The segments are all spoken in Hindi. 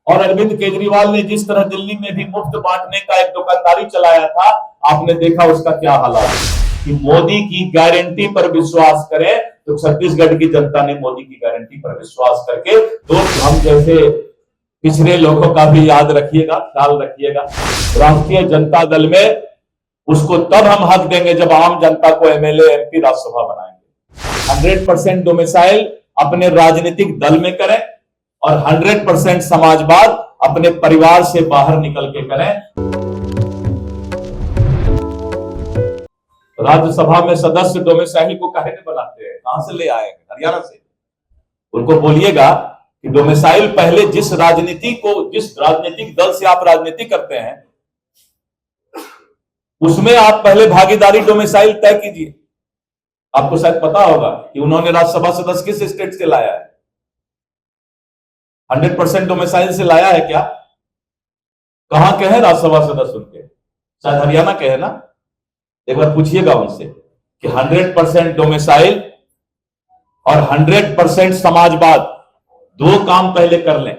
और अरविंद केजरीवाल ने जिस तरह दिल्ली में भी मुफ्त बांटने का एक दुकानदारी चलाया था, आपने देखा उसका क्या हालात कि मोदी की गारंटी पर विश्वास करें तो छत्तीसगढ़ की जनता ने मोदी की गारंटी पर विश्वास करके तो हम जैसे पिछड़े लोगों का भी याद रखिएगा, ख्याल रखिएगा। राष्ट्रीय जनता दल में उसको तब हम हक देंगे जब आम जनता को एमएलए एमपी राज्यसभा बनाएंगे। 100% डोमिसाइल अपने राजनीतिक दल में करें और 100% समाजवाद अपने परिवार से बाहर निकल के करें। राज्यसभा में सदस्य डोमिसाइल को काहे नहीं बनाते हैं? कहां से ले आए हैं? हरियाणा से। उनको बोलिएगा कि डोमिसाइल पहले जिस राजनीतिक दल से आप राजनीति करते हैं उसमें आप पहले भागीदारी डोमिसाइल तय कीजिए। आपको शायद पता होगा कि उन्होंने राज्यसभा सदस्य किस स्टेट से लाया है। 100% डोमिसाइल से लाया है क्या? कहां के हैं राज्यसभा सदस्य उनके? शायद हरियाणा के हैं ना। एक बार पूछिएगा उनसे कि 100% डोमिसाइल और 100% समाजवाद दो काम पहले कर लें।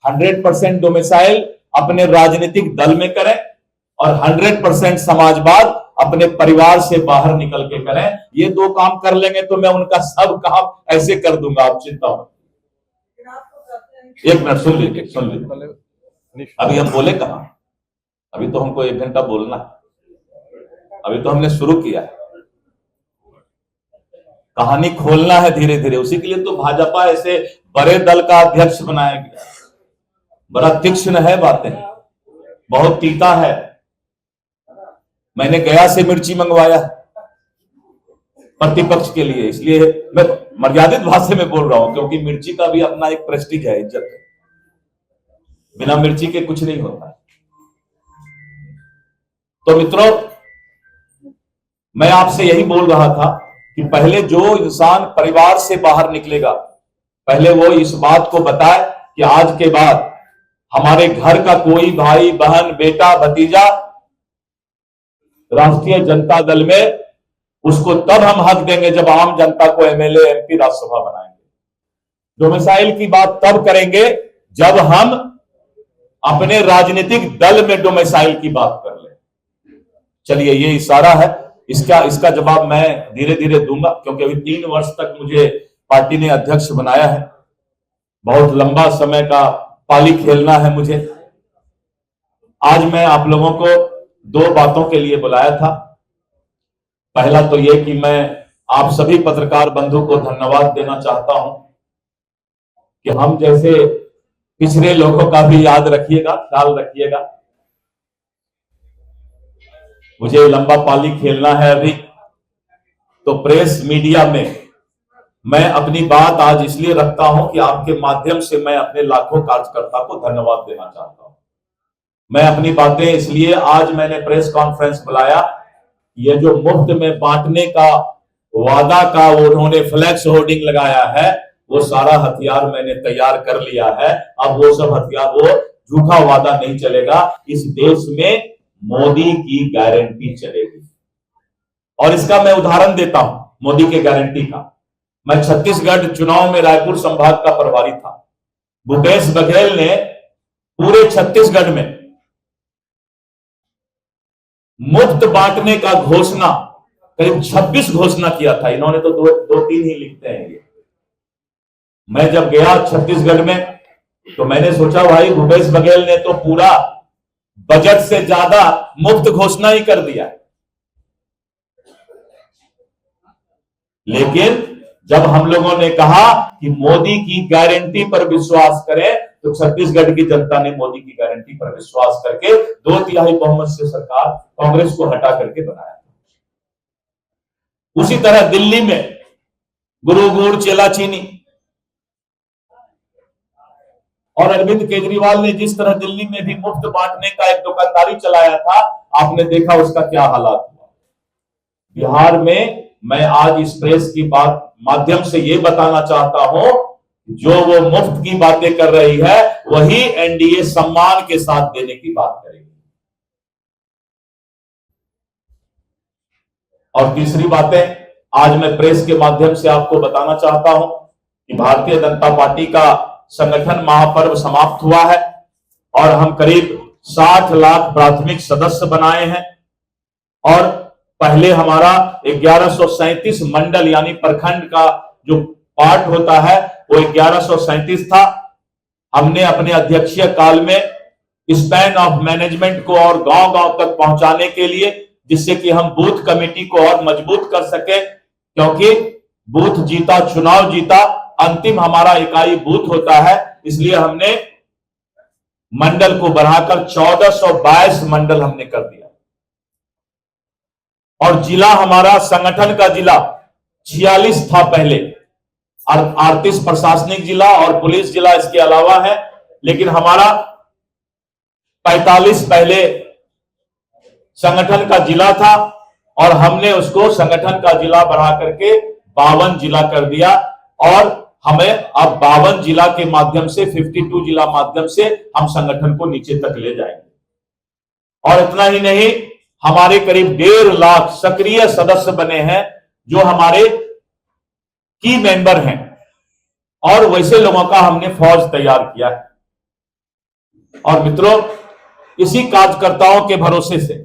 100% डोमिसाइल अपने राजनीतिक दल में करें और 100% समाजवाद अपने परिवार से बाहर निकल के करें। ये दो काम कर लेंगे तो मैं उनका सब काम ऐसे कर दूंगा, आप चिंता मत। एक मिनट सुन लीजिए। अभी हम बोले कहां? अभी तो हमको 1 घंटा बोलना है। अभी तो हमने शुरू किया है, कहानी खोलना है धीरे धीरे। उसी के लिए तो भाजपा ऐसे बड़े दल का अध्यक्ष बनाया गया। बड़ा तीक्ष्ण है बातें, बहुत तीता है। मैंने गया से मिर्ची मंगवाया प्रतिपक्ष के लिए, इसलिए मैं मर्यादित भाषा में बोल रहा हूं क्योंकि मिर्ची का भी अपना एक प्रेस्टीज है, इज्जत है। बिना मिर्ची के कुछ नहीं होता। तो मित्रों, मैं आपसे यही बोल रहा था कि पहले जो इंसान परिवार से बाहर निकलेगा, पहले वो इस बात को बताए कि आज के बाद हमारे घर का कोई भाई बहन बेटा भतीजा राष्ट्रीय जनता दल में, उसको तब हम हक देंगे जब आम जनता को एमएलए एमपी राज्यसभा बनाएंगे। डोमिसाइल की बात तब करेंगे जब हम अपने राजनीतिक दल में डोमिसाइल की बात कर ले। चलिए, ये इशारा है, इसका जवाब मैं धीरे धीरे दूंगा क्योंकि अभी 3 वर्ष तक मुझे पार्टी ने अध्यक्ष बनाया है। बहुत लंबा समय का पाली खेलना है मुझे। आज मैं आप लोगों को 2 बातों के लिए बुलाया था। पहला तो यह कि मैं आप सभी पत्रकार बंधु को धन्यवाद देना चाहता हूं कि हम जैसे पिछड़े लोगों का भी याद रखिएगा, ख्याल रखिएगा। मुझे लंबा पाली खेलना है अभी, तो प्रेस मीडिया में मैं अपनी बात आज इसलिए रखता हूं कि आपके माध्यम से मैं अपने लाखों कार्यकर्ता को धन्यवाद देना चाहता हूं। मैं अपनी बातें इसलिए आज मैंने प्रेस कॉन्फ्रेंस बुलाया, ये जो मुफ्त में बांटने का वादा का वो उन्होंने फ्लैक्स होर्डिंग लगाया है, वो सारा हथियार मैंने तैयार कर लिया है। अब वो सब हथियार, वो झूठा वादा नहीं चलेगा। इस देश में मोदी की गारंटी चलेगी। और इसका मैं उदाहरण देता हूं मोदी के गारंटी का। मैं छत्तीसगढ़ चुनाव में रायपुर संभाग का प्रभारी था। भूपेश बघेल ने पूरे छत्तीसगढ़ में मुफ्त बांटने का घोषणा करीब 26 घोषणा किया था। इन्होंने तो दो तीन ही लिखते हैं ये। मैं जब गया छत्तीसगढ़ में तो मैंने सोचा भाई भूपेश बघेल ने तो पूरा बजट से ज्यादा मुफ्त घोषणा ही कर दिया। लेकिन जब हम लोगों ने कहा कि मोदी की गारंटी पर विश्वास करें तो छत्तीसगढ़ की जनता ने मोदी की गारंटी पर विश्वास करके 2/3 बहुमत से सरकार कांग्रेस को हटा करके बनाया। उसी तरह दिल्ली में गुरु गुड़ चेला चीनी और अरविंद केजरीवाल ने जिस तरह दिल्ली में भी मुफ्त बांटने का एक दुकानदारी चलाया था, आपने देखा उसका क्या हालात हुआ। बिहार में मैं आज इस प्रेस की बात माध्यम से यह बताना चाहता हूं, जो वो मुफ्त की बातें कर रही है वही एनडीए सम्मान के साथ देने की बात करेगी। और तीसरी बातें आज मैं प्रेस के माध्यम से आपको बताना चाहता हूं कि भारतीय जनता पार्टी का संगठन महापर्व समाप्त हुआ है और हम करीब 60 लाख प्राथमिक सदस्य बनाए हैं। और पहले हमारा 1137 मंडल यानी प्रखंड का जो पार्ट होता है वो 1137 था। हमने अपने अध्यक्षीय काल में स्पैन ऑफ मैनेजमेंट को और गांव-गांव तक पहुंचाने के लिए, जिससे कि हम बूथ कमेटी को और मजबूत कर सके, क्योंकि बूथ जीता चुनाव जीता, अंतिम हमारा इकाई बूथ होता है। इसलिए हमने मंडल को बढ़ाकर 1422 मंडल हमने कर दिया। और जिला हमारा संगठन का जिला 46 था पहले, 38 प्रशासनिक जिला और पुलिस जिला इसके अलावा है, लेकिन हमारा 45 पहले संगठन का जिला था और हमने उसको संगठन का जिला बढ़ा करके 52 जिला कर दिया। और हमें अब 52 जिला के माध्यम से 52 जिला माध्यम से हम संगठन को नीचे तक ले जाएंगे। और इतना ही नहीं, हमारे करीब 1.5 लाख सक्रिय सदस्य बने हैं जो हमारे की मेंबर हैं, और वैसे लोगों का हमने फौज तैयार किया है। और मित्रों, इसी कार्यकर्ताओं के भरोसे से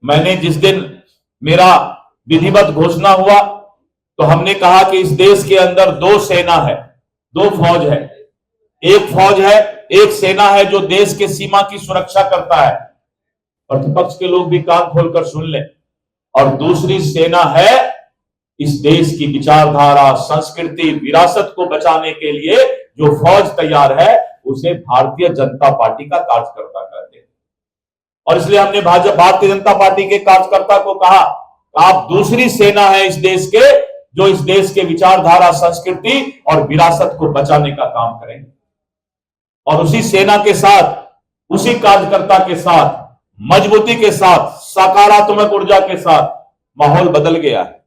मैंने जिस दिन मेरा विधिवत घोषणा हुआ तो हमने कहा कि इस देश के अंदर 2 सेना है, 2 फौज है। एक फौज है, एक सेना है जो देश के सीमा की सुरक्षा करता है, प्रतिपक्ष के लोग भी कान खोलकर सुन लें। और दूसरी सेना है इस देश की विचारधारा, संस्कृति, विरासत को बचाने के लिए जो फौज तैयार है उसे भारतीय जनता पार्टी का कार्यकर्ता कहते हैं। और इसलिए हमने भारतीय जनता पार्टी के कार्यकर्ता को कहा, आप दूसरी सेना है इस देश के, जो इस देश के विचारधारा, संस्कृति और विरासत को बचाने का काम करेंगे। और उसी सेना के साथ, उसी कार्यकर्ता के साथ, मजबूती के साथ, सकारात्मक ऊर्जा के साथ माहौल बदल गया है।